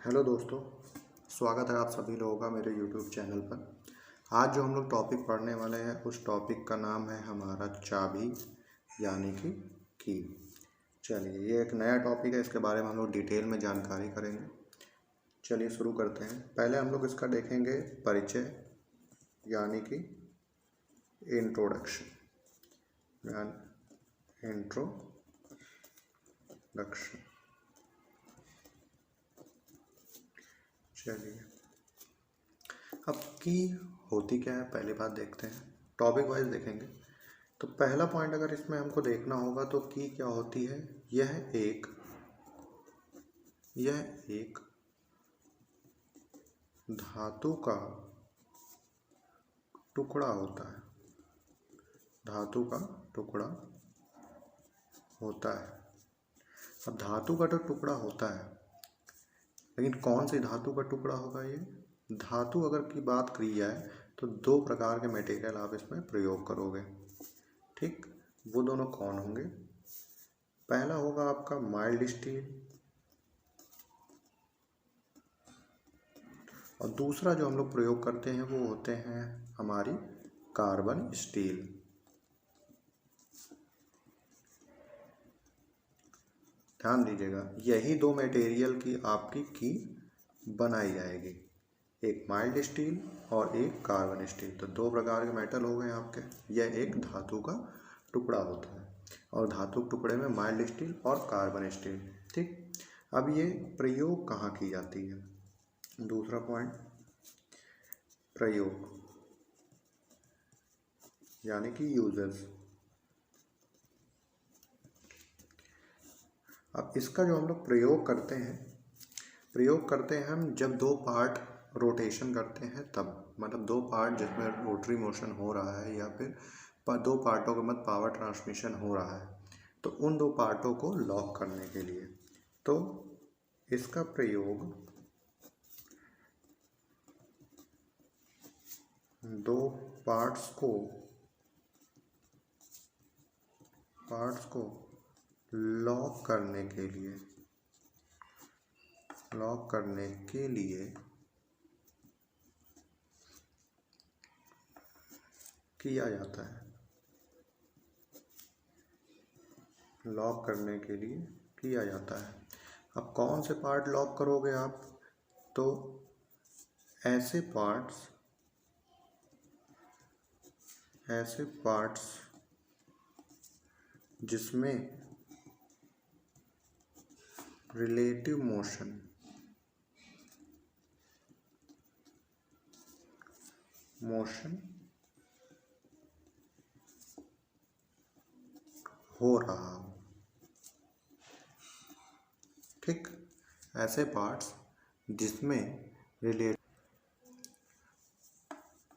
Hello दोस्तों, स्वागत है आप सभी लोगों का मेरे यूट्यूब चैनल पर। आज जो हम लोग टॉपिक पढ़ने वाले हैं उस टॉपिक का नाम है हमारा चाबी यानी कि की। चलिए, ये एक नया टॉपिक है, इसके बारे में हम लोग डिटेल में जानकारी करेंगे। चलिए शुरू करते हैं। पहले हम लोग इसका देखेंगे परिचय यानी कि इंट्रोडक्शन। चलिए, अब की होती क्या है पहली बात देखते हैं, टॉपिक वाइज देखेंगे। तो पहला पॉइंट अगर इसमें हमको देखना होगा तो की क्या होती है। यह एक धातु का टुकड़ा होता है। धातु का टुकड़ा होता है। अब धातु का तो टुकड़ा होता है, लेकिन कौन सी धातु का टुकड़ा होगा ये। धातु अगर की बात करी जाए तो दो प्रकार के मटेरियल आप इसमें प्रयोग करोगे। ठीक, वो दोनों कौन होंगे। पहला होगा आपका माइल्ड स्टील, और दूसरा जो हम लोग प्रयोग करते हैं वो होते हैं हमारी कार्बन स्टील। ध्यान दीजिएगा, यही दो मटेरियल की आपकी की बनाई जाएगी, एक माइल्ड स्टील और एक कार्बन स्टील। तो दो प्रकार के मेटल हो गए आपके। यह एक धातु का टुकड़ा होता है और धातु के टुकड़े में माइल्ड स्टील और कार्बन स्टील। ठीक, अब ये प्रयोग कहाँ की जाती है। दूसरा पॉइंट, प्रयोग यानी कि यूजेस। अब इसका जो हम लोग प्रयोग करते हैं हम जब दो पार्ट रोटेशन करते हैं तब, मतलब दो पार्ट जिसमें रोटरी मोशन हो रहा है या फिर दो पार्टों के मध्य पावर ट्रांसमिशन हो रहा है, तो उन दो पार्टों को लॉक करने के लिए। तो इसका प्रयोग दो पार्ट्स को लॉक करने के लिए किया जाता है। लॉक करने के लिए किया जाता है। अब कौन से पार्ट लॉक करोगे आप, तो ऐसे पार्ट्स जिसमें रिलेटिव मोशन हो रहा हो। ठीक, ऐसे पार्ट्स जिसमें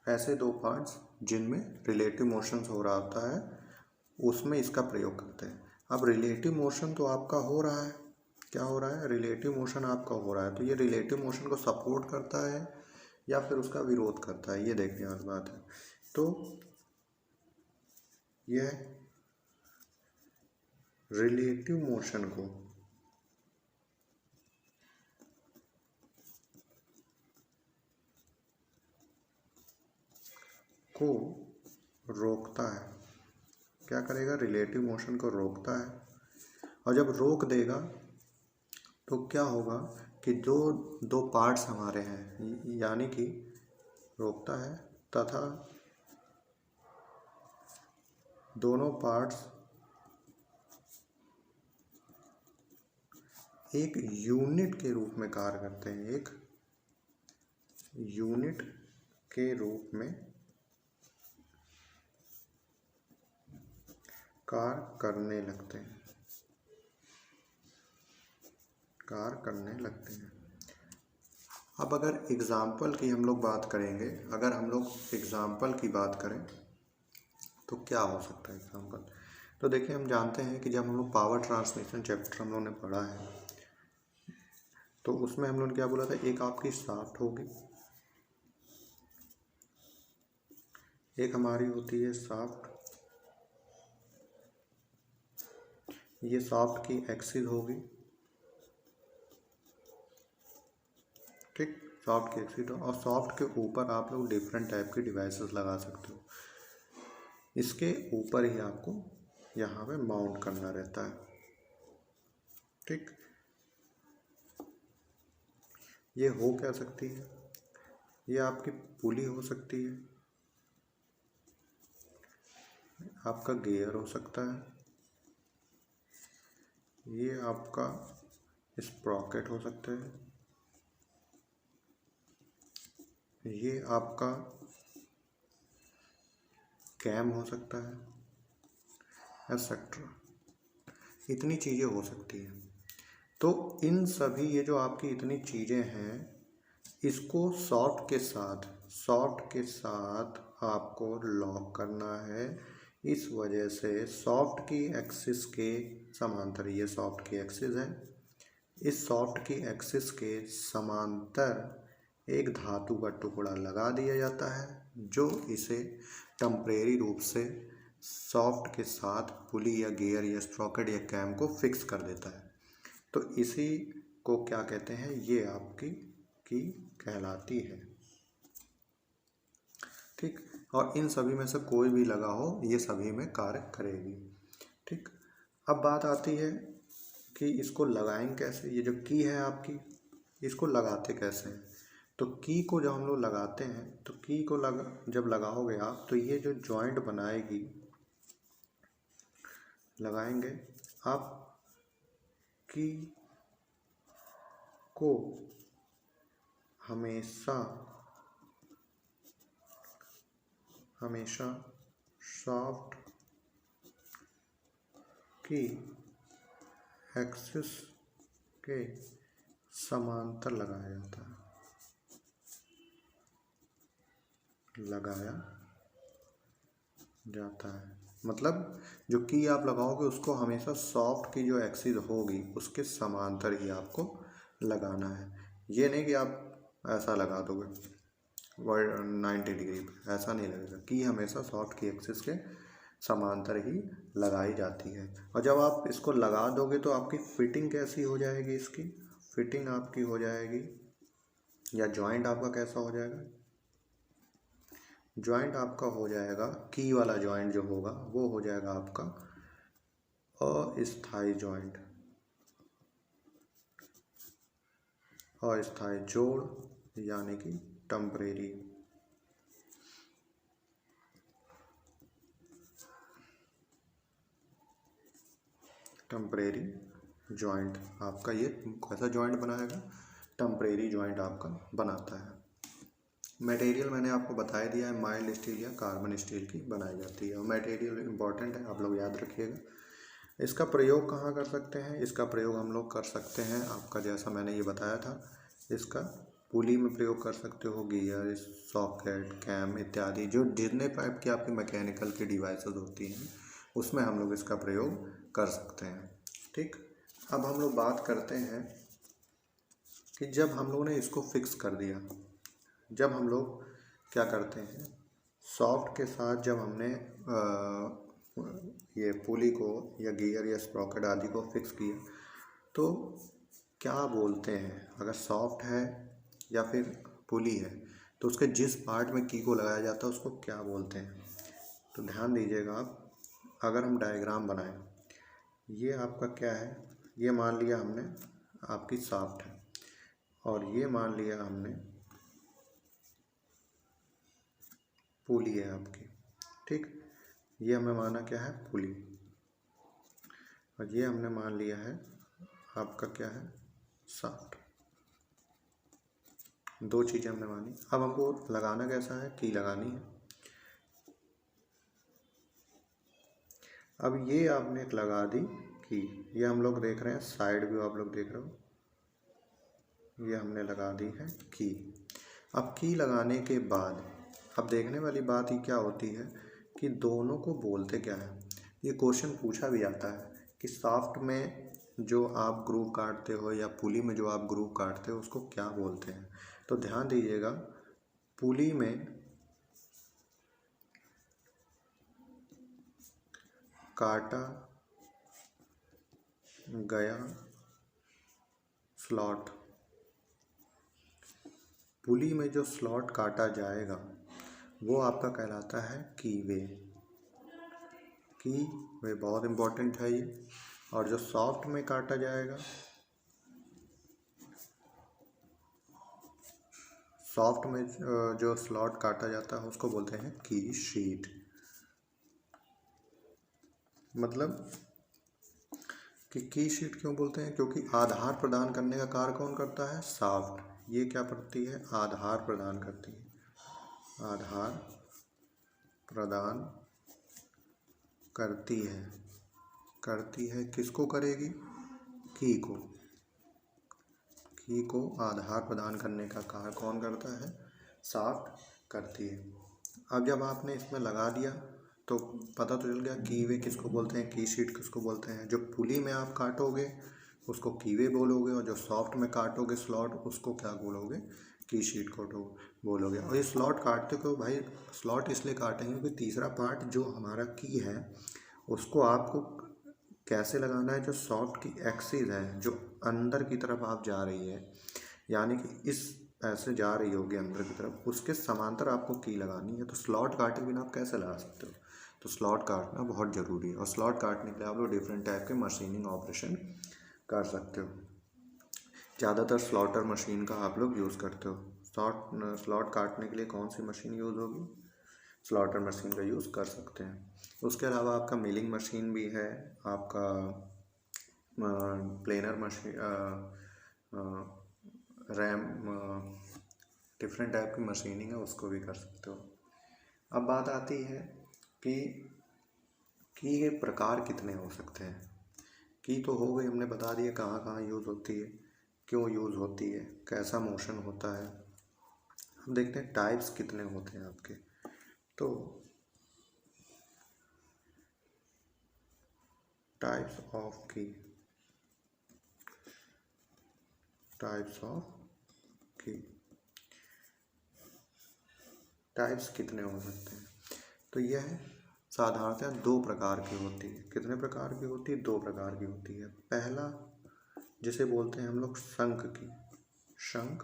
ऐसे दो पार्ट्स जिनमें रिलेटिव मोशंस हो रहा होता है, उसमें इसका प्रयोग करते हैं। अब रिलेटिव मोशन तो आपका हो रहा है, क्या हो रहा है, रिलेटिव मोशन आपका हो रहा है, तो ये रिलेटिव मोशन को सपोर्ट करता है या फिर उसका विरोध करता है, ये देखने वाली बात है। तो यह रिलेटिव मोशन को रोकता है। क्या करेगा, रिलेटिव मोशन को रोकता है। और जब रोक देगा तो क्या होगा कि जो दो पार्ट्स हमारे हैं, यानी कि रोकता है तथा दोनों पार्ट्स एक यूनिट के रूप में कार्य करते हैं। एक यूनिट के रूप में कार्य करने लगते हैं। अब अगर एग्जाम्पल की हम लोग बात करेंगे, अगर हम लोग एग्जाम्पल की बात करें तो क्या हो सकता है एग्जाम्पल। तो देखिए, हम जानते हैं कि जब हम लोग पावर ट्रांसमिशन चैप्टर हम लोगों ने पढ़ा है, तो उसमें हम लोगों ने क्या बोला था, एक आपकी शाफ्ट होगी, एक हमारी होती है शाफ्ट, ये शाफ्ट की एक्सिस होगी, ठीक, सॉफ्ट की एक्सिस और सॉफ्ट के ऊपर आप लोग डिफरेंट टाइप की डिवाइसेस लगा सकते हो। इसके ऊपर ही आपको यहाँ पे माउंट करना रहता है। ठीक, ये हो क्या सकती है, ये आपकी पुली हो सकती है, आपका गियर हो सकता है, ये आपका स्प्रॉकेट हो सकता है, ये आपका कैम हो सकता है, एक्सेट्रा। इतनी चीज़ें हो सकती हैं। तो इन सभी ये जो आपकी इतनी चीज़ें हैं, इसको सॉफ्ट के साथ आपको लॉक करना है। इस वजह से सॉफ्ट की एक्सिस के समांतर, ये सॉफ्ट की एक्सिस है, इस सॉफ्ट की एक्सिस के समांतर एक धातु का टुकड़ा लगा दिया जाता है, जो इसे टेम्परेरी रूप से सॉफ्ट के साथ पुली या गियर या स्प्रॉकेट या कैम को फिक्स कर देता है। तो इसी को क्या कहते हैं, ये आपकी की कहलाती है। ठीक, और इन सभी में से कोई भी लगा हो, ये सभी में कार्य करेगी। ठीक, अब बात आती है कि इसको लगाएंगे कैसे। ये जो की है आपकी, इसको लगाते कैसे हैं। तो की को जब हम लोग लगाते हैं, तो की को जब लगाओगे आप, तो ये जो जॉइंट बनाएगी, लगाएंगे आप की को हमेशा सॉफ्ट की एक्सिस के समांतर लगाया जाता है। मतलब जो की आप लगाओगे उसको हमेशा सॉफ्ट की जो एक्सिस होगी उसके समांतर ही आपको लगाना है। ये नहीं कि आप ऐसा लगा दोगे 90 डिग्री पे, ऐसा नहीं लगेगा। की हमेशा सॉफ्ट की एक्सिस के समांतर ही लगाई जाती है। और जब आप इसको लगा दोगे तो आपकी फिटिंग कैसी हो जाएगी, इसकी फिटिंग आपकी हो जाएगी, या जॉइंट आपका कैसा हो जाएगा, जॉइंट आपका हो जाएगा, की वाला जॉइंट जो होगा वो हो जाएगा आपका अस्थायी जॉइंट, अस्थायी जोड़, यानी कि टेम्परेरी जॉइंट आपका। ये कैसा जॉइंट बनाएगा, टेम्परेरी जॉइंट आपका बनाता है। मटेरियल मैंने आपको बता दिया है, माइल्ड स्टील या कार्बन स्टील की बनाई जाती है। और मटेरियल इम्पॉर्टेंट है, आप लोग याद रखिएगा। इसका प्रयोग कहाँ कर सकते हैं, इसका प्रयोग हम लोग कर सकते हैं आपका, जैसा मैंने ये बताया था, इसका पुली में प्रयोग कर सकते हो, गियर, सॉकेट, कैम इत्यादि जो जितने टाइप की आपकी मैकेनिकल की डिवाइसेस होती हैं उसमें हम लोग इसका प्रयोग कर सकते हैं। ठीक, अब हम लोग बात करते हैं कि जब हम लोगों ने इसको फिक्स कर दिया, जब हम लोग क्या करते हैं, सॉफ्ट के साथ जब हमने ये पुली को या गियर या स्प्रॉकेट आदि को फिक्स किया, तो क्या बोलते हैं, अगर सॉफ्ट है या फिर पुली है तो उसके जिस पार्ट में की को लगाया जाता है उसको क्या बोलते हैं। तो ध्यान दीजिएगा आप, अगर हम डायग्राम बनाएं, ये आपका क्या है, ये मान लिया हमने आपकी शाफ्ट है, और ये मान लिया हमने पुली है आपकी। ठीक, ये हमने माना क्या है, पुली, और ये हमने मान लिया है आपका क्या है, शाफ्ट। दो चीज़ें हमने मानी। अब हमको लगाना कैसा है, की लगानी है। अब ये आपने लगा दी की, ये हम लोग देख रहे हैं साइड व्यू, आप लोग देख रहे हो, ये हमने लगा दी है की। अब की लगाने के बाद अब देखने वाली बात ही क्या होती है कि दोनों को बोलते क्या है। ये क्वेश्चन पूछा भी जाता है कि शाफ्ट में जो आप ग्रूव काटते हो या पुली में जो आप ग्रूव काटते हो उसको क्या बोलते हैं। तो ध्यान दीजिएगा, पुली में काटा गया स्लॉट पुली में जो स्लॉट काटा जाएगा वो आपका कहलाता है कीवे। कीवे बहुत इम्पोर्टेंट है ये। और जो सॉफ्ट में काटा जाएगा, सॉफ्ट में जो स्लॉट काटा जाता है उसको बोलते हैं की शीट। मतलब कि की शीट क्यों बोलते हैं? क्योंकि आधार प्रदान करने का कार्य कौन करता है? सॉफ्ट। ये क्या करती है? आधार प्रदान करती है। आधार प्रदान करती है। करती है किसको करेगी? की को। की को आधार प्रदान करने का कार्य कौन करता है? सॉफ्ट करती है। अब जब आपने इसमें लगा दिया तो पता तो चल गया कीवे किसको बोलते हैं, की शीट किसको बोलते हैं। जो पुली में आप काटोगे उसको कीवे बोलोगे, और जो सॉफ्ट में काटोगे स्लॉट उसको क्या बोलोगे? की शीट को बोलोगे। और ये स्लॉट काटते को भाई स्लॉट इसलिए काटेंगे क्योंकि तीसरा पार्ट जो हमारा की है उसको आपको कैसे लगाना है? जो सॉफ्ट की एक्सिस है, जो अंदर की तरफ आप जा रही है, यानी कि इस ऐसे जा रही होगी अंदर की तरफ, उसके समांतर आपको की लगानी है। तो स्लॉट काटे बिना आप कैसे लगा सकते हो? तो स्लॉट काटना बहुत ज़रूरी है। और स्लॉट काटने के लिए आप लोग डिफरेंट टाइप के मशीनिंग ऑपरेशन कर सकते हो। ज़्यादातर स्लॉटर मशीन का आप लोग यूज़ करते हो। स्लॉट काटने के लिए कौन सी मशीन यूज़ होगी? स्लॉटर मशीन का यूज़ कर सकते हैं। उसके अलावा आपका मिलिंग मशीन भी है, आपका planar machine, RAM, different type की मशीनिंग है, उसको भी कर सकते हो। अब बात आती है कि ये प्रकार कितने हो सकते हैं। की तो हो गई, हमने बता दिया कहाँ कहाँ यूज़ होती है, क्यों यूज़ होती है, कैसा मोशन होता है। अब देखते हैं टाइप्स कितने होते हैं आपके। तो टाइप्स ऑफ की, टाइप्स ऑफ की, टाइप्स कितने हो सकते हैं? तो यह साधारणतः दो प्रकार की होती है। कितने प्रकार की होती है? दो प्रकार की होती है। पहला जिसे बोलते हैं हम लोग शंख की, शंख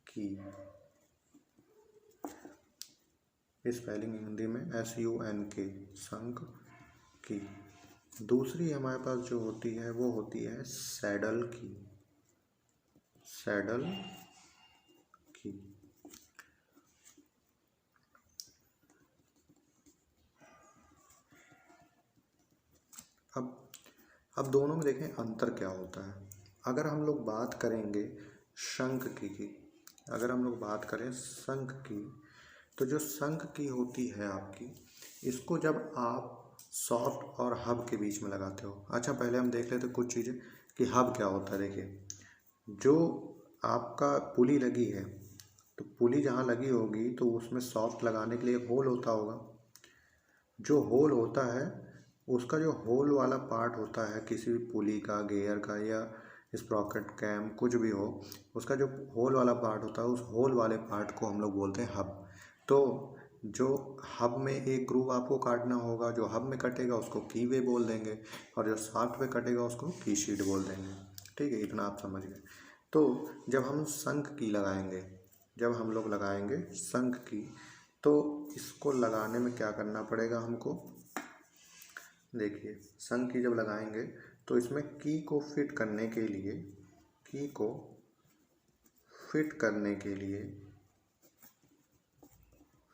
की, स्पेलिंग हिंदी में SUNK, शंख की। दूसरी हमारे पास जो होती है वो होती है सैडल की, सैडल की। अब दोनों में देखें अंतर क्या होता है। अगर हम लोग बात करेंगे शंख की, अगर हम लोग बात करें शंख की, तो जो शंख की होती है आपकी, इसको जब आप सॉफ्ट और हब के बीच में लगाते हो। अच्छा पहले हम देख लेते कुछ चीज़ें कि हब क्या होता है। देखिए जो आपका पुली लगी है, तो पुली जहाँ लगी होगी तो उसमें सॉफ्ट लगाने के लिए एक होल होता होगा। जो होल होता है उसका जो होल वाला पार्ट होता है किसी भी पुली का, गेयर का या स्प्रॉकेट कैम कुछ भी हो, उसका जो होल वाला पार्ट होता है उस होल वाले पार्ट को हम लोग बोलते हैं हब। तो जो हब में एक ग्रूव आपको काटना होगा, जो हब में कटेगा उसको कीवे बोल देंगे, और जो सॉफ्ट में कटेगा उसको की शीट बोल देंगे। ठीक है, इतना आप समझ गए। तो जब हम शंख की लगाएंगे, जब हम लोग लगाएंगे शंख की, तो इसको लगाने में क्या करना पड़ेगा हमको? देखिए शंख की जब लगाएंगे तो इसमें की को फिट करने के लिए, की को फिट करने के लिए,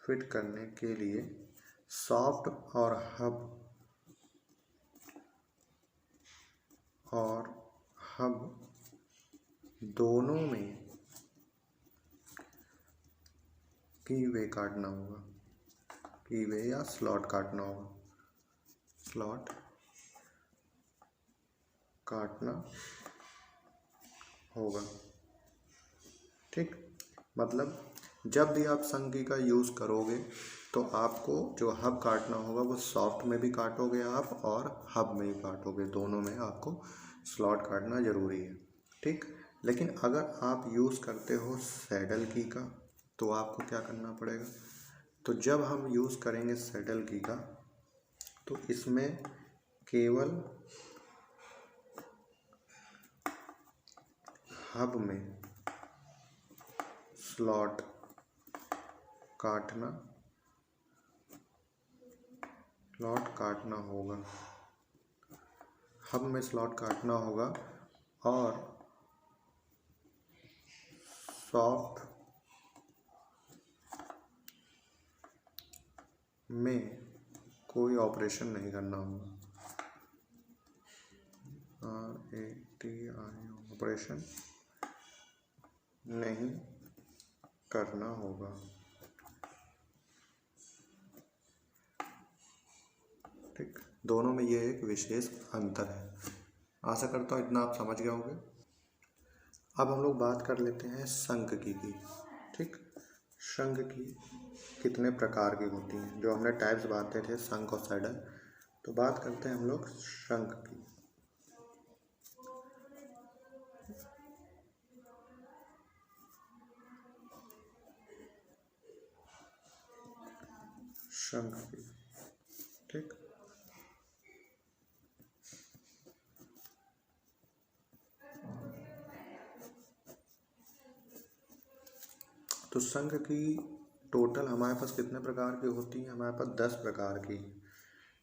फिट करने के लिए सॉफ्ट और हब दोनों में कीवे काटना होगा, कीवे या स्लॉट काटना होगा, स्लॉट काटना होगा। ठीक, मतलब जब भी आप शंख का यूज़ करोगे तो आपको जो हब काटना होगा वो सॉफ्ट में भी काटोगे आप और हब में भी काटोगे, दोनों में आपको स्लॉट काटना ज़रूरी है। ठीक, लेकिन अगर आप यूज़ करते हो सैडल की का तो आपको क्या करना पड़ेगा? तो जब हम यूज़ करेंगे सैडल की का तो इसमें केवल हब में स्लॉट काटना, स्लॉट काटना होगा, हब में स्लॉट काटना होगा और सॉफ्ट में कोई ऑपरेशन नहीं करना होगा, RATI ऑपरेशन नहीं करना होगा। ठीक, दोनों में ये एक विशेष अंतर है। आशा करता हूँ इतना आप समझ गए होंगे। अब हम लोग बात कर लेते हैं शंख की। ठीक, शंख की कितने प्रकार की होती हैं, जो हमने टाइप्स बांटे थे शंख और सैडल, तो बात करते हैं हम लोग शंख की। शंख की, ठीक, तो शंख की टोटल हमारे पास कितने प्रकार की होती हैं? हमारे पास 10 प्रकार की।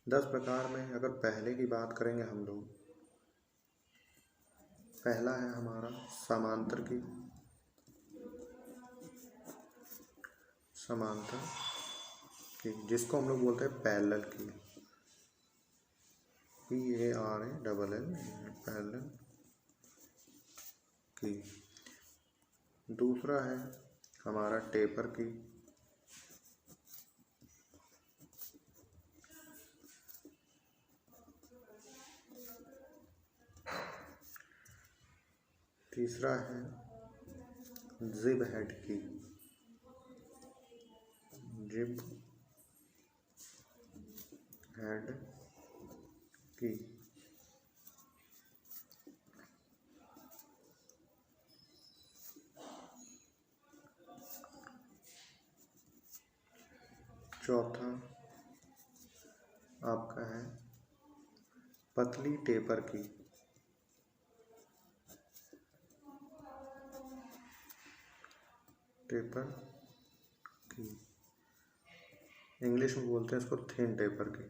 10 प्रकार में अगर पहले की बात करेंगे हम लोग, पहला है हमारा समांतर की, समांतर की, जिसको हम लोग बोलते हैं पैरेलल की, PARALL, पैरेलल की। दूसरा है हमारा टेपर की, तीसरा है जिब हेड की, जिब हेड की। चौथा आपका है पतली टेपर की, टेपर की, इंग्लिश में बोलते हैं इसको थिन टेपर की।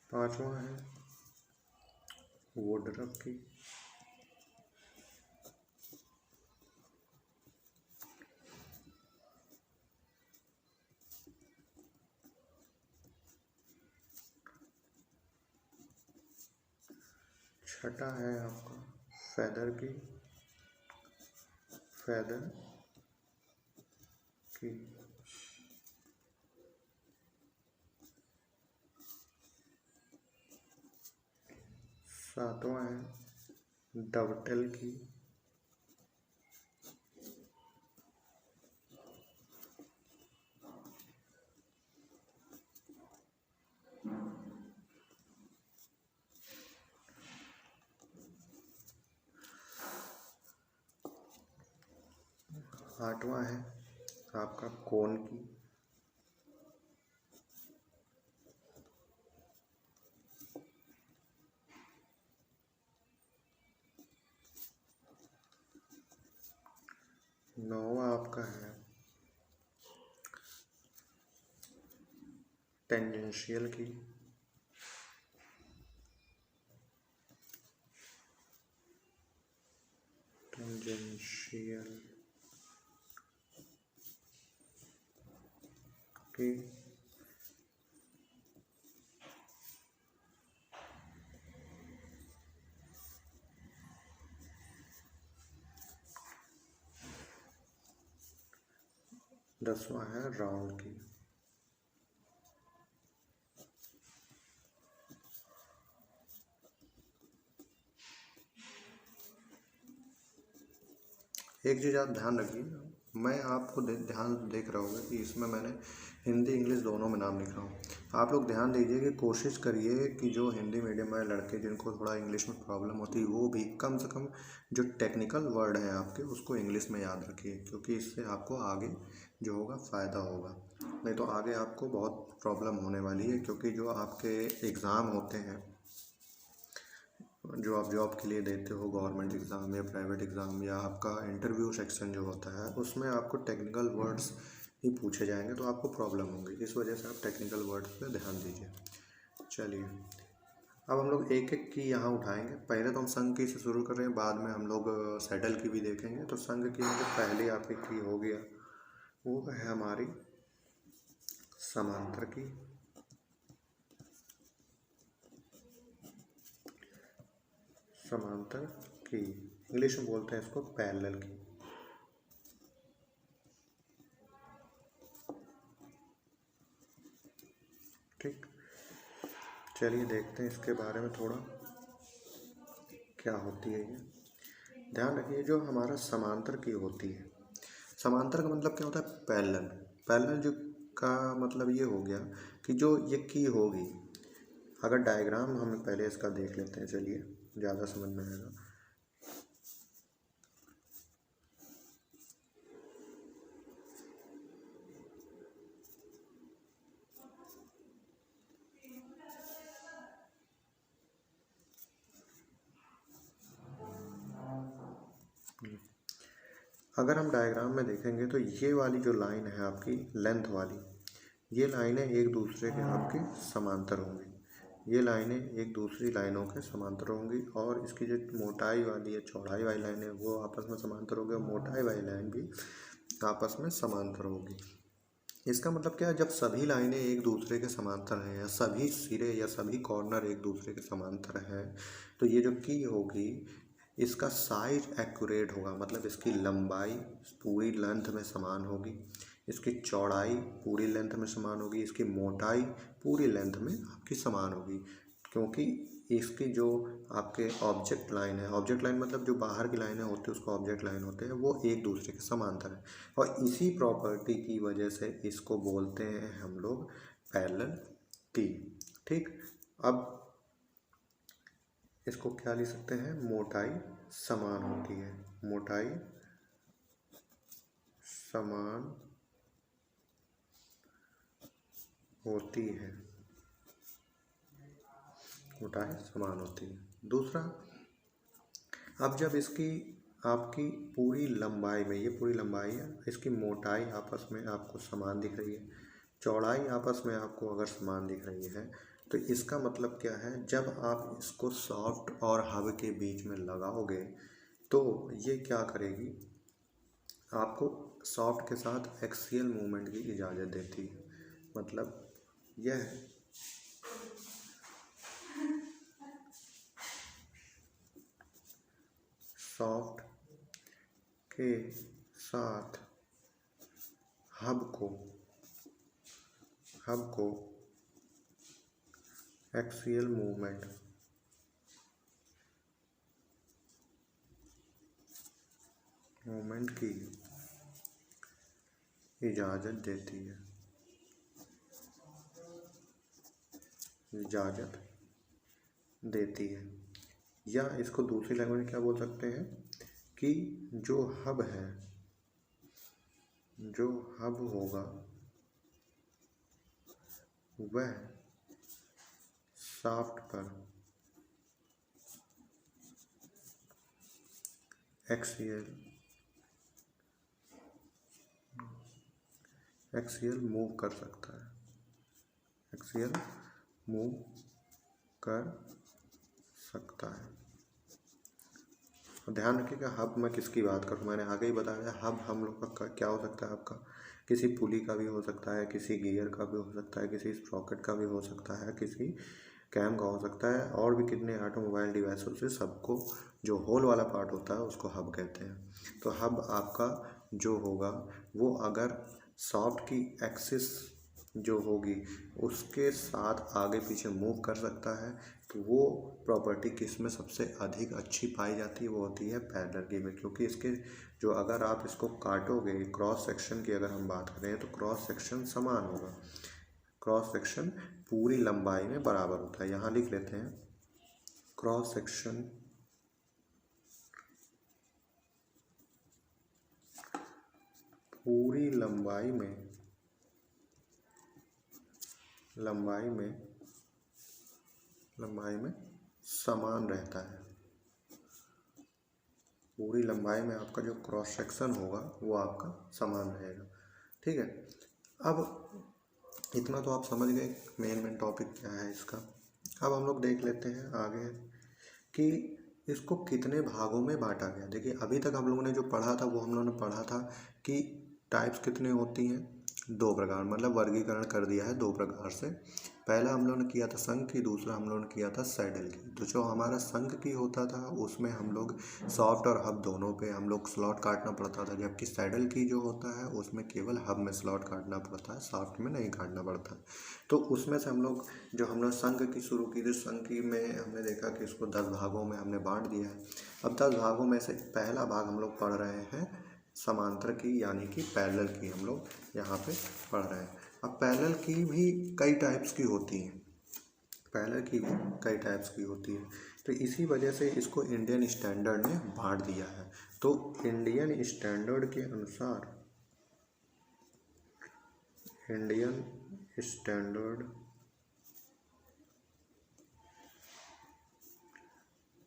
पांचवा है वुडरफ की, छठा है आपका फेदर की, फेदर की। सातवां है डवटेल की, आठवां है आपका कोन की, नौवां आपका है टेंजेंशियल की, टेंजेंशियल की। 10वां है राउंड की। एक चीज़ आप ध्यान रखिए, मैं आपको ध्यान देख रहा होगा कि इसमें मैंने हिंदी इंग्लिश दोनों में नाम लिख रहा हूँ। आप लोग ध्यान दीजिए कि कोशिश करिए कि जो हिंदी मीडियम वाले लड़के जिनको थोड़ा इंग्लिश में प्रॉब्लम होती है वो भी कम से कम जो टेक्निकल वर्ड हैं आपके उसको इंग्लिश में याद रखिए, क्योंकि इससे आपको आगे जो होगा फ़ायदा होगा। नहीं तो आगे आपको बहुत प्रॉब्लम होने वाली है, क्योंकि जो आपके एग्ज़ाम होते हैं जो आप जॉब के लिए देते हो, गवर्नमेंट एग्ज़ाम या प्राइवेट एग्ज़ाम या आपका इंटरव्यू सेक्शन जो होता है, उसमें आपको टेक्निकल वर्ड्स ही पूछे जाएंगे, तो आपको प्रॉब्लम होगी। इस वजह से आप टेक्निकल वर्ड्स पे ध्यान दीजिए। चलिए, अब हम लोग एक एक की यहाँ उठाएंगे। पहले तो हम संघ की से शुरू कर रहे हैं, बाद में हम लोग सेटल की भी देखेंगे। तो संघ की में जो पहले आपकी की हो गया वो है हमारी समांतर की। समांतर की इंग्लिश में बोलते हैं इसको पैरेलल की। ठीक, चलिए देखते हैं इसके बारे में थोड़ा क्या होती है ये। ध्यान रखिए, जो हमारा समांतर की होती है, समांतर का मतलब क्या होता है? पैरेलल। पैरेलल जो का मतलब ये हो गया कि जो ये की होगी, अगर डायग्राम हम पहले इसका देख लेते हैं, चलिए ज़्यादा समझ में आएगा। अगर हम डायग्राम में देखेंगे तो ये वाली जो लाइन है आपकी लेंथ वाली, ये लाइनें एक दूसरे के आपके समांतर होंगी। ये लाइनें एक दूसरी लाइनों के समांतर होंगी, और इसकी जो मोटाई वाली या चौड़ाई वाली लाइन है वो आपस में समांतर होगी, और मोटाई वाली लाइन भी आपस में समांतर होगी। इसका मतलब क्या है? जब सभी लाइनें एक दूसरे के समांतर हैं, या सभी सिरे या सभी कॉर्नर एक दूसरे के समांतर हैं, तो ये जो की होगी इसका साइज एक्यूरेट होगा, मतलब इसकी लंबाई पूरी लेंथ में समान होगी, इसकी चौड़ाई पूरी लेंथ में समान होगी, इसकी मोटाई पूरी लेंथ में आपकी समान होगी। क्योंकि इसकी जो आपके ऑब्जेक्ट लाइन है, ऑब्जेक्ट लाइन मतलब जो बाहर की लाइनें होती है उसको ऑब्जेक्ट लाइन होते हैं, वो एक दूसरे के समांतर है। और इसी प्रॉपर्टी की वजह से इसको बोलते हैं हम लोग पैरेलल की। ठीक, अब इसको क्या लिख सकते हैं? मोटाई समान होती है, मोटाई समान होती है, मोटाई समान होती है। दूसरा, अब जब इसकी आपकी पूरी लंबाई में, ये पूरी लंबाई है, इसकी मोटाई आपस में आपको समान दिख रही है, चौड़ाई आपस में आपको अगर समान दिख रही है, तो इसका मतलब क्या है? जब आप इसको सॉफ्ट और हब के बीच में लगाओगे तो ये क्या करेगी? आपको सॉफ्ट के साथ एक्सियल मूवमेंट की इजाज़त देती है। मतलब यह सॉफ्ट के साथ हब को एक्सियल मूवमेंट की इजाज़त देती है, इजाज़त देती है। या इसको दूसरी लैंग्वेज में क्या बोल सकते हैं कि जो हब है, जो हब होगा वह शाफ्ट पर एक्सियल मूव कर सकता है, एक्सियल मूव कर सकता है। ध्यान रखिएगा, हब मैं किसकी बात करूँ, मैंने आगे ही बताया हब हम लोग का क्या हो सकता है? आपका किसी पुली का भी हो सकता है, किसी गियर का भी हो सकता है, किसी स्प्रॉकेट का भी हो सकता है, किसी कैम का हो सकता है, और भी कितने ऑटोमोबाइल डिवाइसों से सबको जो होल वाला पार्ट होता है उसको हब कहते हैं। तो हब आपका जो होगा वो अगर सॉफ्ट की एक्सिस जो होगी उसके साथ आगे पीछे मूव कर सकता है, तो वो प्रॉपर्टी किस में सबसे अधिक अच्छी पाई जाती है? वो होती है पैरेलल की में। क्योंकि इसके जो अगर आप इसको काटोगे, क्रॉस सेक्शन की अगर हम बात करें तो क्रॉस सेक्शन समान होगा, क्रॉस सेक्शन पूरी लंबाई में बराबर होता है। यहाँ लिख लेते हैं क्रॉस सेक्शन पूरी लंबाई में समान रहता है। पूरी लंबाई में आपका जो क्रॉस सेक्शन होगा वो आपका समान रहेगा। ठीक है, अब इतना तो आप समझ गए मेन टॉपिक क्या है इसका। अब हम लोग देख लेते हैं आगे कि इसको कितने भागों में बांटा गया। देखिए अभी तक हम लोगों ने जो पढ़ा था वो हम लोगों ने पढ़ा था कि टाइप्स कितने होती हैं, दो प्रकार, मतलब वर्गीकरण कर दिया है दो प्रकार से। पहला हम लोगों ने किया था संघ की, दूसरा हम लोगों ने किया था सैडल की। तो जो हमारा संघ की होता था उसमें हम लोग सॉफ्ट और हब दोनों पे हम लोग स्लॉट काटना पड़ता था, जबकि सैडल की जो होता है उसमें केवल हब में स्लॉट काटना पड़ता है, सॉफ्ट में नहीं काटना पड़ता। तो उसमें से हम लोग जो हम लोग संघ की शुरू की थी, संघ की में हमने देखा कि इसको 10 भागों में हमने बांट दिया है। अब 10 भागों में से पहला भाग हम लोग पढ़ रहे हैं समांतर की, यानी कि पैरेलल की हम लोग यहाँ पे पढ़ रहे हैं। अब पैरेलल की भी कई टाइप्स की होती हैं, पैरेलल की भी कई टाइप्स की होती है। तो इसी वजह से इसको इंडियन स्टैंडर्ड ने बांट दिया है। तो इंडियन स्टैंडर्ड के अनुसार, इंडियन स्टैंडर्ड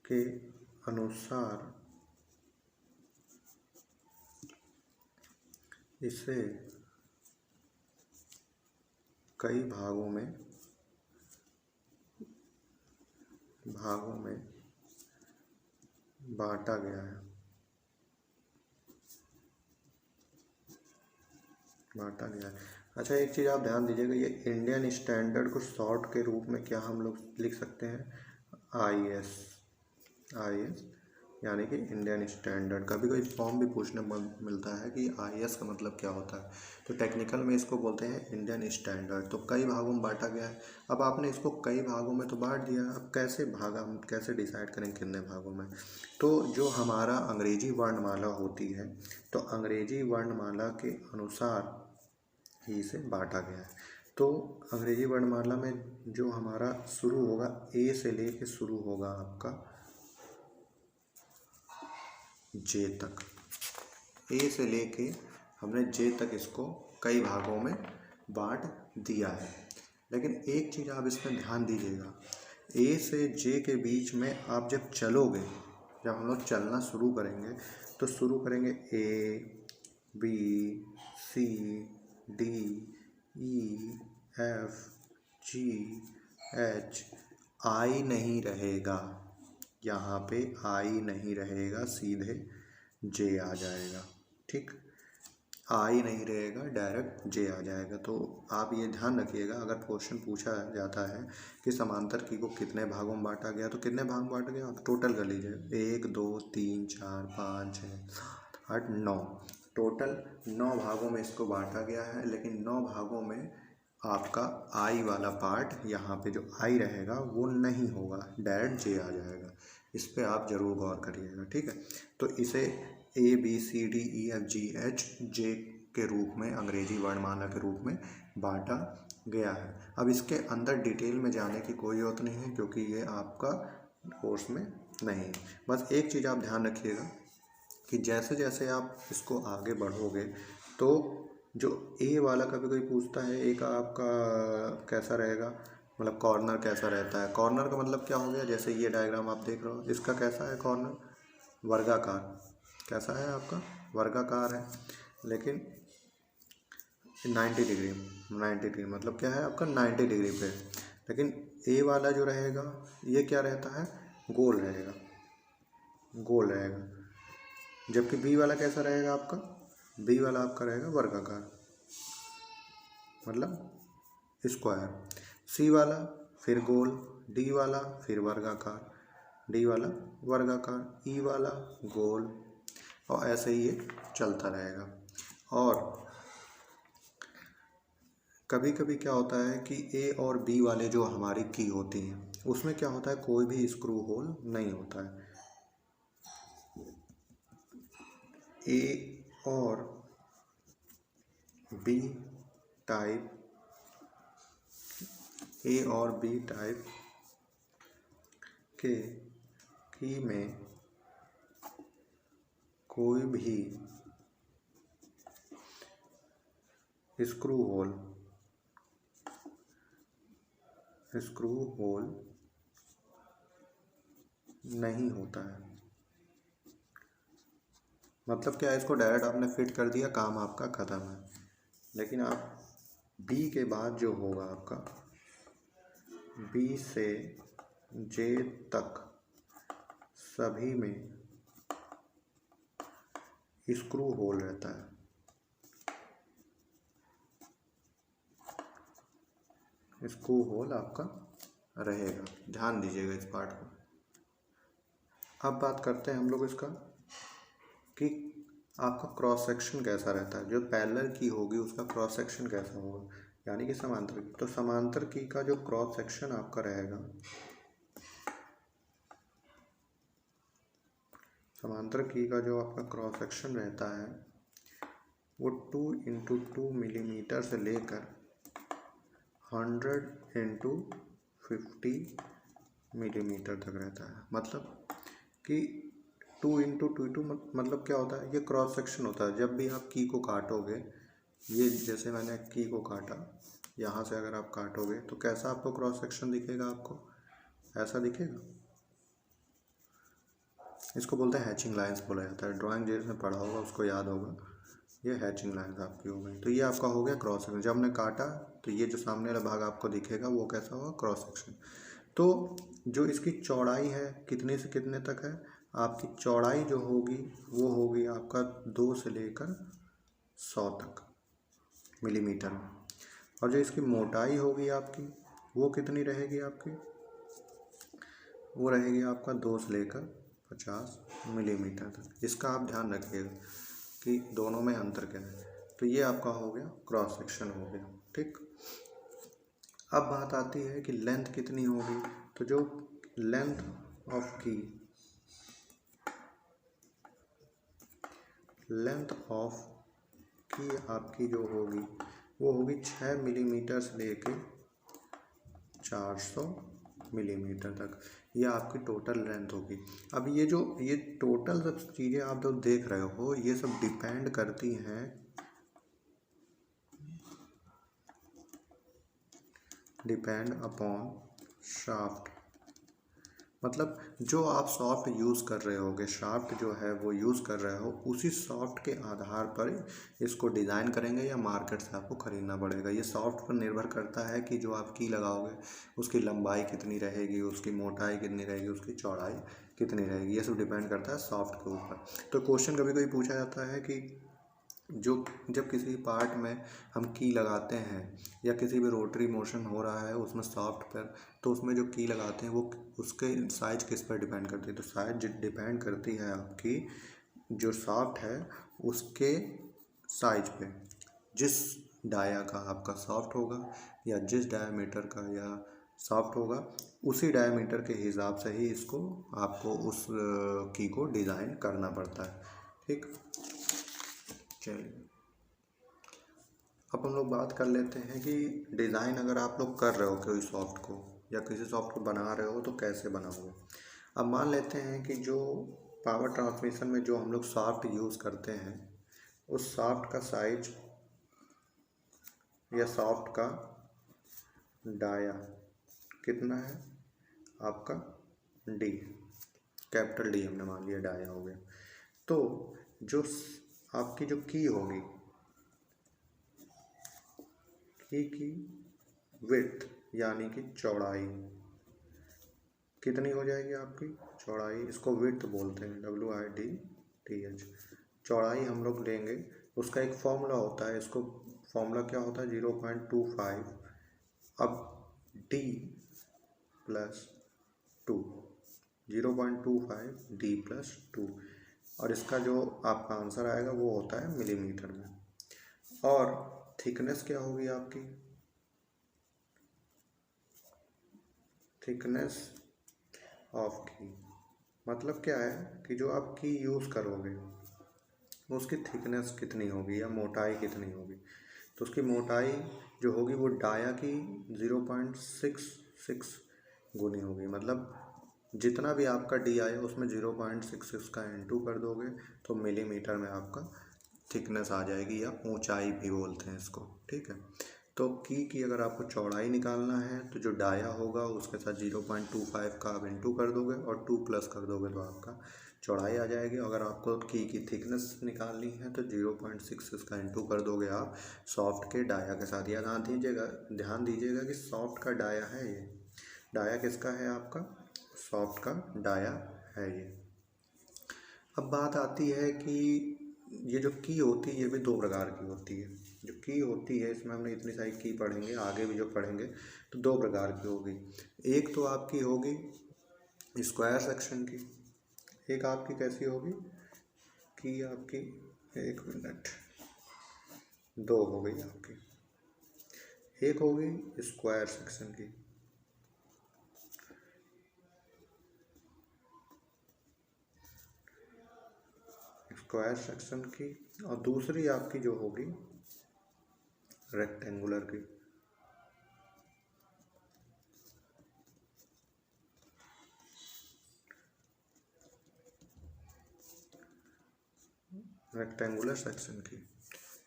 के अनुसार इसे कई भागों में बांटा गया है, बांटा गया है। अच्छा एक चीज़ आप ध्यान दीजिएगा, ये इंडियन स्टैंडर्ड को शॉर्ट के रूप में क्या हम लोग लिख सकते हैं, IS, IS यानी कि इंडियन स्टैंडर्ड। कभी कोई फॉर्म भी पूछने मिलता है कि IS का मतलब क्या होता है, तो टेक्निकल में इसको बोलते हैं इंडियन स्टैंडर्ड। तो कई भागों में बांटा गया है। अब आपने इसको कई भागों में तो बांट दिया, अब कैसे भागा, हम कैसे डिसाइड करें कितने भागों में। तो जो हमारा अंग्रेजी वर्णमाला होती है, तो अंग्रेजी वर्णमाला के अनुसार ही इसे बांटा गया है। तो अंग्रेजी वर्णमाला में जो हमारा शुरू होगा, ए से लेके शुरू होगा आपका जे तक, ए से लेके हमने जे तक इसको कई भागों में बांट दिया है। लेकिन एक चीज़ आप इसमें ध्यान दीजिएगा, ए से जे के बीच में आप जब चलोगे, जब हम लोग चलना शुरू करेंगे तो शुरू करेंगे A B C D E F G H, I नहीं रहेगा यहाँ पे, I नहीं रहेगा, सीधे J आ जाएगा। ठीक, आई नहीं रहेगा, डायरेक्ट जे आ जाएगा। तो आप ये ध्यान रखिएगा, अगर क्वेश्चन पूछा जाता है कि समांतर की को कितने भागों में बांटा गया, तो कितने भाग में बांटा गया आप टोटल कर लीजिए, 1 2 3 4 5 6 7 8 9, टोटल 9 भागों में इसको बांटा गया है। लेकिन 9 भागों में आपका आई वाला पार्ट, यहाँ पे जो आई रहेगा वो नहीं होगा, डायरेक्ट जे आ जाएगा। इस पर आप जरूर गौर करिएगा। ठीक है, तो इसे ABCDEFGHJ के रूप में, अंग्रेजी वर्णमाला के रूप में बांटा गया है। अब इसके अंदर डिटेल में जाने की कोई जरूरत नहीं है, क्योंकि ये आपका कोर्स में नहीं है। बस एक चीज़ आप ध्यान रखिएगा कि जैसे जैसे आप इसको आगे बढ़ोगे, तो जो ए वाला कभी कोई पूछता है, ए का आपका कैसा रहेगा, मतलब कॉर्नर कैसा रहता है। कॉर्नर का मतलब क्या हो गया, जैसे ये डायग्राम आप देख रहे हो, इसका कैसा है कॉर्नर, वर्गाकार। कैसा है आपका, वर्गाकार है, लेकिन 90 डिग्री, 90 डिग्री मतलब क्या है आपका 90 डिग्री पे। लेकिन ए वाला जो रहेगा ये क्या रहता है, गोल रहेगा, गोल रहेगा। जबकि बी वाला कैसा रहेगा आपका, बी वाला आपका रहेगा वर्गाकार, मतलब स्क्वायर। सी वाला फिर गोल, डी वाला फिर वर्गाकार, डी वाला वर्गाकार, ई वाला गोल, और ऐसे ही ये चलता रहेगा। और कभी कभी क्या होता है कि ए और बी वाले जो हमारी की होती हैं, उसमें क्या होता है, कोई भी स्क्रू होल नहीं होता है। ए और बी टाइप, ए और बी टाइप के की में कोई भी स्क्रू होल नहीं होता है। मतलब क्या है, इसको डायरेक्ट आपने फिट कर दिया, काम आपका ख़त्म है। लेकिन आप बी के बाद जो होगा आपका, बी से जे तक सभी में स्क्रू होल रहता है। स्क्रू होल आपका रहेगा, ध्यान दीजिएगा इस पार्ट को। अब बात करते हैं हम लोग इसका कि आपका क्रॉस सेक्शन कैसा रहता है। जो पैरेलल की होगी उसका क्रॉस सेक्शन कैसा होगा, यानी कि समांतर की। तो समांतर की का जो क्रॉस सेक्शन आपका रहेगा, समांतर की का जो आपका क्रॉस सेक्शन रहता है वो 2 × 2 मिलीमीटर से लेकर 100 × 50 मिलीमीटर तक रहता है। मतलब कि 2 × 2 मतलब क्या होता है, ये क्रॉस सेक्शन होता है। जब भी आप की को काटोगे, ये जैसे मैंने की को काटा, यहाँ से अगर आप काटोगे तो कैसा आपको क्रॉस सेक्शन दिखेगा, आपको ऐसा दिखेगा। इसको बोलते हैं हैचिंग लाइंस बोला जाता है। ड्राइंग जिसने पढ़ा होगा उसको याद होगा, ये हैचिंग लाइंस आपकी हो गई। तो ये आपका हो गया क्रॉस सेक्शन। जब हमने काटा तो ये जो सामने वाला भाग आपको दिखेगा वो कैसा होगा, क्रॉस सेक्शन। तो जो इसकी चौड़ाई है कितने से कितने तक है, आपकी चौड़ाई जो होगी वो होगी आपका 2 से लेकर 100 तक मिलीमीटर में। और जो इसकी मोटाई होगी आपकी वो कितनी रहेगी आपकी, वो रहेगी आपका 2 से लेकर 50 मिलीमीटर तक। इसका आप ध्यान रखिएगा कि दोनों में अंतर क्या है। तो ये आपका हो गया क्रॉस सेक्शन हो गया, ठीक। अब बात आती है कि लेंथ कितनी होगी। तो जो लेंथ ऑफ की, लेंथ ऑफ की आपकी जो होगी वो होगी 6 मिलीमीटर से लेके 400 मिलीमीटर तक। ये आपकी टोटल लेंथ होगी। अब ये टोटल सब चीज़ें आप जो देख रहे हो ये सब डिपेंड करती हैं, डिपेंड अपॉन शाफ्ट। मतलब जो आप सॉफ्ट यूज़ कर रहे होगे, शाफ्ट जो है वो यूज़ कर रहे हो, उसी सॉफ्ट के आधार पर इसको डिज़ाइन करेंगे या मार्केट से आपको ख़रीदना पड़ेगा। ये सॉफ्ट पर निर्भर करता है कि जो आप की लगाओगे उसकी लंबाई कितनी रहेगी, उसकी मोटाई कितनी रहेगी, उसकी चौड़ाई कितनी रहेगी, ये सब डिपेंड करता है सॉफ्ट के ऊपर। तो क्वेश्चन कभी कभी पूछा जाता है कि जब किसी पार्ट में हम की लगाते हैं या किसी भी रोटरी मोशन हो रहा है उसमें सॉफ्ट पर, तो उसमें जो की लगाते हैं वो उसके साइज किस पर डिपेंड करती है। तो साइज डिपेंड करती है आपकी जो सॉफ्ट है उसके साइज पे। जिस डाया का आपका सॉफ्ट होगा या जिस डायमीटर का या सॉफ्ट होगा उसी डायमीटर के हिसाब से ही इसको आपको उस की को डिज़ाइन करना पड़ता है, ठीक। चलिए अब हम लोग बात कर लेते हैं कि डिज़ाइन अगर आप लोग कर रहे हो कोई सॉफ्ट को या किसी सॉफ्ट को बना रहे हो तो कैसे बनाओगे। अब मान लेते हैं कि जो पावर ट्रांसमिशन में जो हम लोग सॉफ्ट यूज़ करते हैं उस सॉफ्ट का साइज या सॉफ्ट का डाया कितना है आपका, डी, कैपिटल डी हमने मान लिया, डाया हो गया। तो जो आपकी जो की होगी, की विड्थ यानी कि चौड़ाई कितनी हो जाएगी आपकी, चौड़ाई, इसको विड्थ बोलते हैं, WIDTH। चौड़ाई हम लोग लेंगे, उसका एक फॉर्मूला होता है, इसको फॉर्मूला क्या होता है, 0.25 अब D + 2, 0.25 D + 2, और इसका जो आपका आंसर आएगा वो होता है मिलीमीटर में। और थिकनेस क्या होगी आपकी, थिकनेस ऑफ की मतलब क्या है कि जो आप की यूज़ करोगे उसकी थिकनेस कितनी होगी या मोटाई कितनी होगी। तो उसकी मोटाई जो होगी वो डाया की 0.66 गुनी होगी। मतलब जितना भी आपका डी आया उसमें 0.66 का इंटू कर दोगे तो मिलीमीटर में आपका थिकनेस आ जाएगी, या ऊंचाई भी बोलते हैं इसको, ठीक है। तो की अगर आपको चौड़ाई निकालना है तो जो डाया होगा उसके साथ 0.25 का आप इंटू कर दोगे और 2 प्लस कर दोगे तो आपका चौड़ाई आ जाएगी। अगर आपको की थिकनेस निकालनी है तो 0.6 इसका इंटू कर दोगे आप सॉफ्ट के डाया के साथ। या ध्यान दीजिएगा कि सॉफ्ट का डाया है ये, डाया किसका है आपका, सॉफ्ट का डाया है ये। अब बात आती है कि ये जो की होती है ये भी 2 प्रकार की होती है। जो की होती है इसमें हमने इतनी सारी की पढ़ेंगे, आगे भी जो पढ़ेंगे तो 2 प्रकार की होगी। एक तो आपकी होगी स्क्वायर सेक्शन की, एक आपकी कैसी होगी कि आपकी 1 मिनट 2 हो गई आपकी, एक होगी स्क्वायर सेक्शन की। स्क्वायर सेक्शन की और दूसरी आपकी जो होगी रेक्टेंगुलर की। रेक्टेंगुलर सेक्शन की,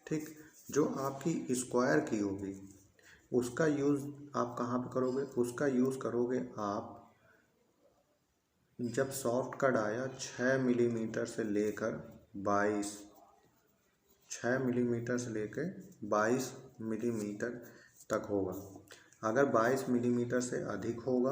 ठीक। जो आपकी स्क्वायर की होगी उसका यूज़ आप कहाँ पे करोगे, उसका यूज़ करोगे आप जब सॉफ्ट का डाया 6 मिलीमीटर से लेकर 22 मिलीमीटर तक होगा। अगर 22 मिलीमीटर से अधिक होगा,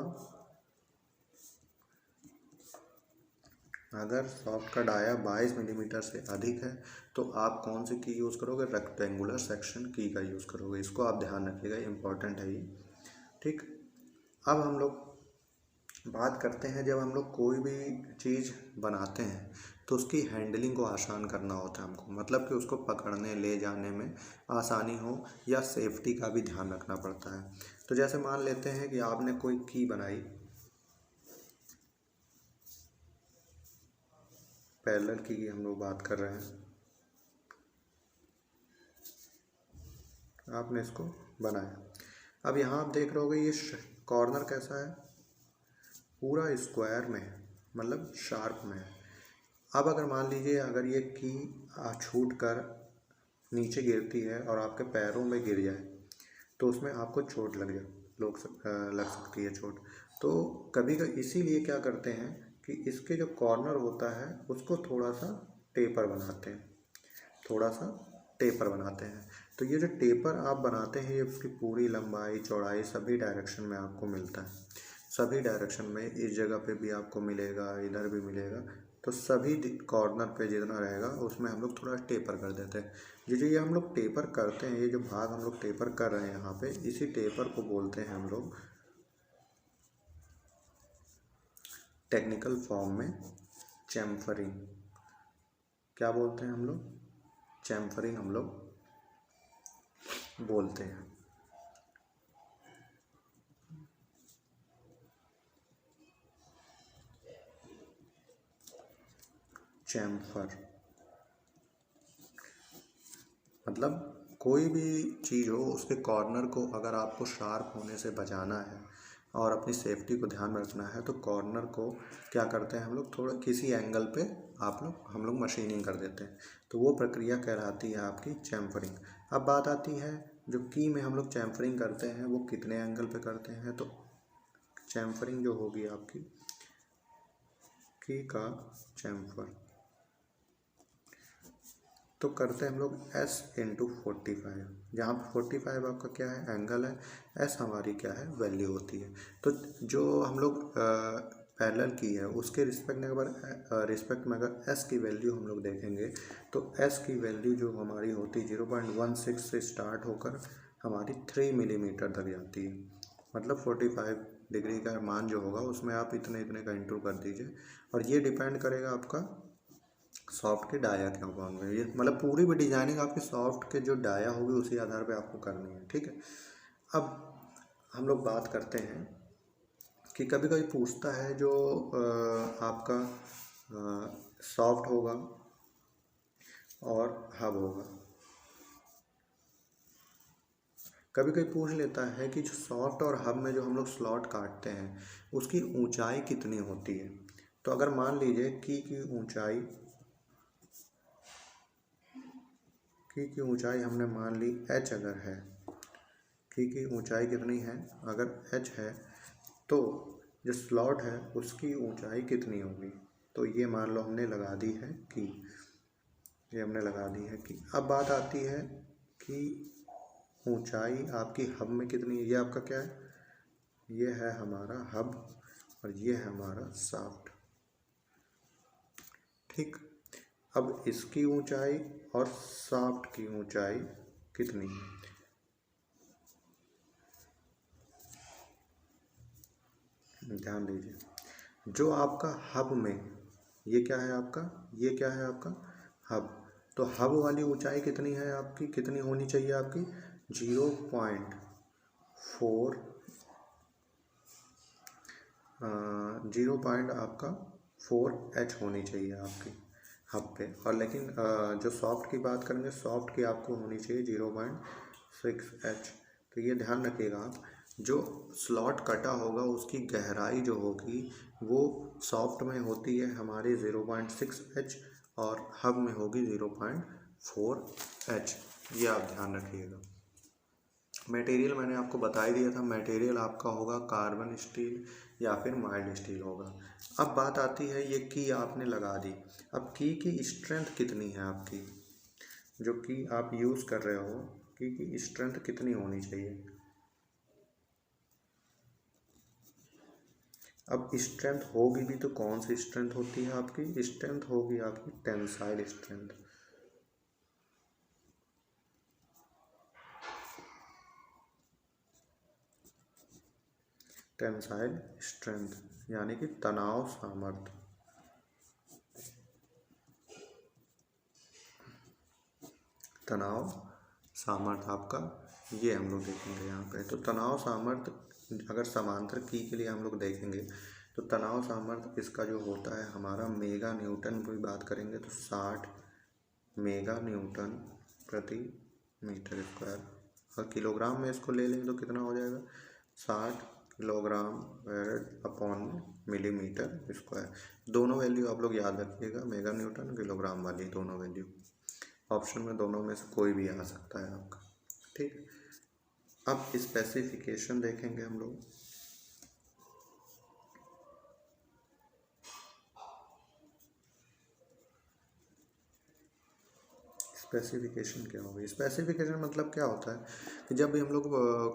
अगर सॉफ्ट का डाया 22 मिलीमीटर से अधिक है तो आप कौन सी की यूज़ करोगे, रेक्टेंगुलर सेक्शन की का यूज़ करोगे। इसको आप ध्यान रखिएगा, इम्पॉर्टेंट है ये, ठीक। अब हम लोग बात करते हैं, जब हम लोग कोई भी चीज़ बनाते हैं तो उसकी हैंडलिंग को आसान करना होता है हमको, मतलब कि उसको पकड़ने ले जाने में आसानी हो या सेफ्टी का भी ध्यान रखना पड़ता है। तो जैसे मान लेते हैं कि आपने कोई की बनाई, पैरेलल की हम लोग बात कर रहे हैं, आपने इसको बनाया। अब यहाँ आप देख रहे होगे ये कॉर्नर कैसा है, पूरा स्क्वायर में है, मतलब शार्प में है। अब अगर मान लीजिए अगर ये की छूट कर नीचे गिरती है और आपके पैरों में गिर जाए तो उसमें आपको चोट लग सकती है चोट। तो कभी कभी इसीलिए क्या करते हैं कि इसके जो कॉर्नर होता है उसको थोड़ा सा टेपर बनाते हैं। तो ये जो टेपर आप बनाते हैं ये उसकी पूरी लंबाई चौड़ाई सभी डायरेक्शन में आपको मिलता है, सभी डायरेक्शन में, इस जगह पे भी आपको मिलेगा, इधर भी मिलेगा। तो सभी कॉर्नर पे जितना रहेगा उसमें हम लोग थोड़ा टेपर कर देते हैं। जो ये हम लोग टेपर करते हैं, ये जो भाग हम लोग टेपर कर रहे हैं यहाँ पे, इसी टेपर को बोलते हैं हम लोग टेक्निकल फॉर्म में चैम्फरिंग। क्या बोलते हैं हम लोग, चैम्फरिंग हम लोग बोलते हैं। चैम्फर मतलब कोई भी चीज़ हो उसके कॉर्नर को अगर आपको शार्प होने से बचाना है और अपनी सेफ्टी को ध्यान में रखना है तो कॉर्नर को क्या करते हैं हम लोग, थोड़ा किसी एंगल पे हम लोग मशीनिंग कर देते हैं। तो वो प्रक्रिया कहलाती है आपकी चैम्फरिंग। अब बात आती है जो की में हम लोग चैम्फरिंग करते हैं वो कितने एंगल पे करते हैं। तो चैम्फरिंग जो होगी आपकी की का चैम्फर तो करते हैं हम लोग S × 45, जहाँ पर 45 आपका क्या है, एंगल है, S हमारी क्या है, वैल्यू होती है। तो जो हम लोग पैरेलल की है उसके रिस्पेक्ट में अगर S की वैल्यू हम लोग देखेंगे तो S की वैल्यू जो हमारी होती है 0.16 से स्टार्ट होकर हमारी 3 मिलीमीटर तक जाती है। मतलब 45 डिग्री का मान जो होगा उसमें आप इतने का इंटू कर दीजिए, और ये डिपेंड करेगा आपका सॉफ्ट के डाया के ऊपर में। ये मतलब पूरी भी डिजाइनिंग आपकी सॉफ्ट के जो डाया होगी उसी आधार पे आपको करनी है, ठीक है। अब हम लोग बात करते हैं कि कभी कभी पूछता है जो आपका सॉफ्ट होगा और हब होगा, कभी कभी पूछ लेता है कि जो सॉफ्ट और हब में जो हम लोग स्लॉट काटते हैं उसकी ऊंचाई कितनी होती है। तो अगर मान लीजिए की ऊंचाई हमने मान ली h अगर है, की ऊंचाई कितनी है, अगर h है तो जो स्लॉट है उसकी ऊंचाई कितनी होगी। तो ये मान लो हमने लगा दी है कि, ये हमने लगा दी है कि। अब बात आती है कि ऊंचाई आपकी हब में कितनी है। ये आपका क्या है, ये है हमारा हब और ये है हमारा शाफ्ट। ठीक, अब इसकी ऊंचाई और शाफ्ट की ऊंचाई कितनी है। ध्यान दीजिए, जो आपका हब में, ये क्या है आपका, ये क्या है आपका हब, तो हब वाली ऊंचाई कितनी है आपकी, कितनी होनी चाहिए आपकी 0.4 आपका 4h होनी चाहिए आपकी हब पे। और लेकिन जो सॉफ्ट की बात करेंगे, सॉफ्ट की आपको होनी चाहिए 0.6h। तो ये ध्यान रखिएगा आप, जो स्लॉट कटा होगा उसकी गहराई जो होगी वो सॉफ्ट में होती है हमारी 0.6h और हब में होगी 0.4h। ये आप ध्यान रखिएगा। मटेरियल मैंने आपको बता ही दिया था, मटेरियल आपका होगा कार्बन स्टील या फिर माइल्ड स्टील होगा। अब बात आती है, ये की आपने लगा दी, अब की स्ट्रेंथ कितनी है आपकी, जो की आप यूज़ कर रहे हो, की स्ट्रेंथ कितनी होनी चाहिए। अब स्ट्रेंथ होगी भी तो कौन सी स्ट्रेंथ होती है आपकी, स्ट्रेंथ होगी आपकी टेंसाइल स्ट्रेंथ। टेंसाइल स्ट्रेंथ यानी कि तनाव सामर्थ्य। तनाव सामर्थ्य आपका ये हम लोग देखेंगे यहाँ पे। तो तनाव सामर्थ्य अगर समांतर की के लिए हम लोग देखेंगे तो तनाव सामर्थ्य इसका जो होता है हमारा मेगा न्यूटन की बात करेंगे तो 60 मेगा न्यूटन प्रति मीटर स्क्वायर। और किलोग्राम में इसको ले लेंगे तो कितना हो जाएगा 60 किलोग्राम अपॉन मिलीमीटर स्क्वायर। दोनों वैल्यू आप लोग याद रखिएगा, मेगा न्यूटन किलोग्राम वाली दोनों वैल्यू। ऑप्शन में दोनों में से कोई भी आ सकता है आपका। ठीक, अब स्पेसिफिकेशन देखेंगे हम लोग। स्पेसिफिकेशन क्या होगी, स्पेसिफिकेशन मतलब क्या होता है कि जब भी हम लोग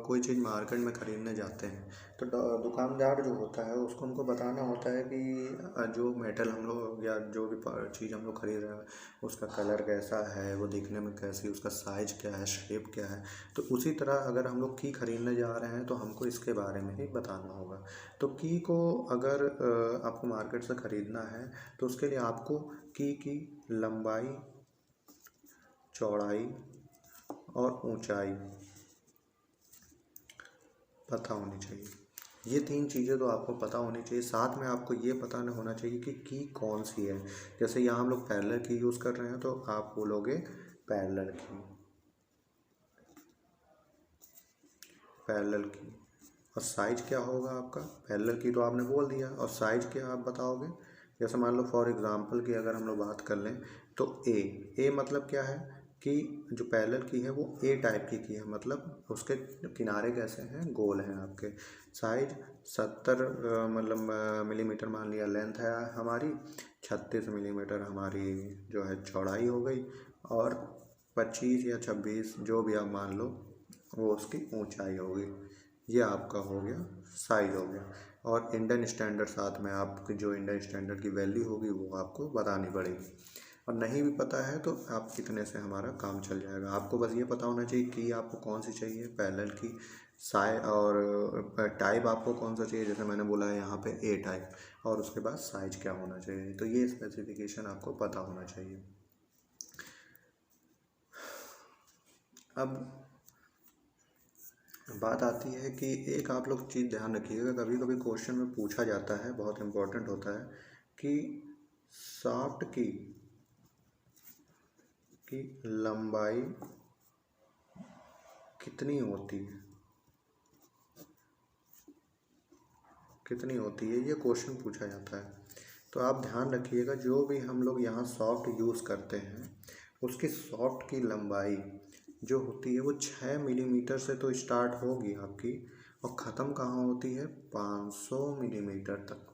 कोई चीज़ मार्केट में ख़रीदने जाते हैं तो दुकानदार जो होता है उसको हमको बताना होता है कि जो मेटल हम लोग या जो भी चीज़ हम लोग खरीद रहे हैं उसका कलर कैसा है, वो दिखने में कैसी, उसका साइज़ क्या है, शेप क्या है। तो उसी तरह अगर हम लोग की खरीदने जा रहे हैं तो हमको इसके बारे में ही बताना होगा। तो की को अगर आपको मार्केट से ख़रीदना है तो उसके लिए आपको की लंबाई, चौड़ाई और ऊंचाई पता होनी चाहिए। ये तीन चीज़ें तो आपको पता होनी चाहिए। साथ में आपको ये पता होना चाहिए कि की कौन सी है। जैसे यहाँ हम लोग पैरेलल की यूज़ कर रहे हैं तो आप बोलोगे पैरेलल की, पैरेलल की। और साइज क्या होगा आपका, पैरेलल की तो आपने बोल दिया, और साइज क्या आप बताओगे। जैसे मान लो फॉर एग्जांपल की अगर हम लोग बात कर लें तो ए मतलब क्या है कि जो पैरेलल की है वो ए टाइप की है, मतलब उसके किनारे कैसे हैं, गोल हैं आपके। साइज 70 मतलब मिलीमीटर मान लिया लेंथ है हमारी, 36 मिलीमीटर हमारी जो है चौड़ाई हो गई, और 25 या 26 जो भी आप मान लो वो उसकी ऊंचाई होगी। ये आपका हो गया साइज हो गया। और इंडियन स्टैंडर्ड साथ में आपकी जो इंडियन स्टैंडर्ड की वैल्यू होगी वो आपको बतानी पड़ेगी। और नहीं भी पता है तो आप कितने से हमारा काम चल जाएगा। आपको बस ये पता होना चाहिए कि आपको कौन सी चाहिए पैरेलल की, और टाइप आपको कौन सा चाहिए, जैसे मैंने बोला है यहाँ पे ए टाइप, और उसके बाद साइज क्या होना चाहिए। तो ये स्पेसिफिकेशन आपको पता होना चाहिए। अब बात आती है कि एक आप लोग चीज़ ध्यान रखिएगा, कभी कभी क्वेश्चन में पूछा जाता है, बहुत इम्पोर्टेंट होता है कि शाफ्ट की लंबाई कितनी होती है, कितनी होती है, ये क्वेश्चन पूछा जाता है। तो आप ध्यान रखिएगा, जो भी हम लोग यहाँ सॉफ्ट यूज़ करते हैं उसकी सॉफ्ट की लंबाई जो होती है वो 6 मिलीमीटर से तो स्टार्ट होगी आपकी, और ख़त्म कहाँ होती है, 500 मिलीमीटर तक।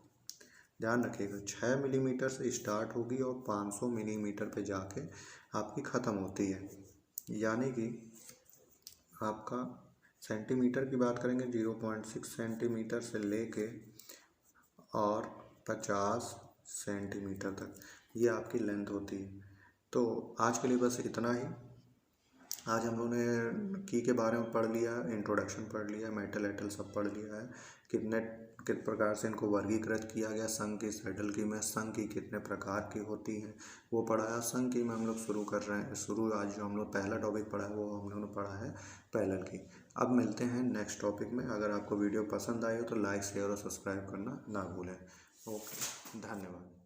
ध्यान रखिएगा, 6 मिलीमीटर से स्टार्ट होगी और 500 मिलीमीटर पे जाके आपकी ख़त्म होती है। यानी कि आपका सेंटीमीटर की बात करेंगे 0.6 सेंटीमीटर से लेके और 50 सेंटीमीटर तक ये आपकी लेंथ होती है। तो आज के लिए बस इतना ही। आज हम लोगों ने की के बारे में पढ़ लिया, इंट्रोडक्शन पढ़ लिया, मेटल एटल सब पढ़ लिया है, किस प्रकार से इनको वर्गीकृत किया गया। संघ की, सेटल की में संघ की कितने प्रकार की होती हैं वो पढ़ा है। संघ की में हम लोग शुरू कर रहे हैं, आज जो हम लोग पहला टॉपिक पढ़ा है वो हम लोगों ने पढ़ा है पैरेलल की। अब मिलते हैं नेक्स्ट टॉपिक में। अगर आपको वीडियो पसंद आई हो तो लाइक, शेयर और सब्सक्राइब करना ना भूलें। ओके, धन्यवाद।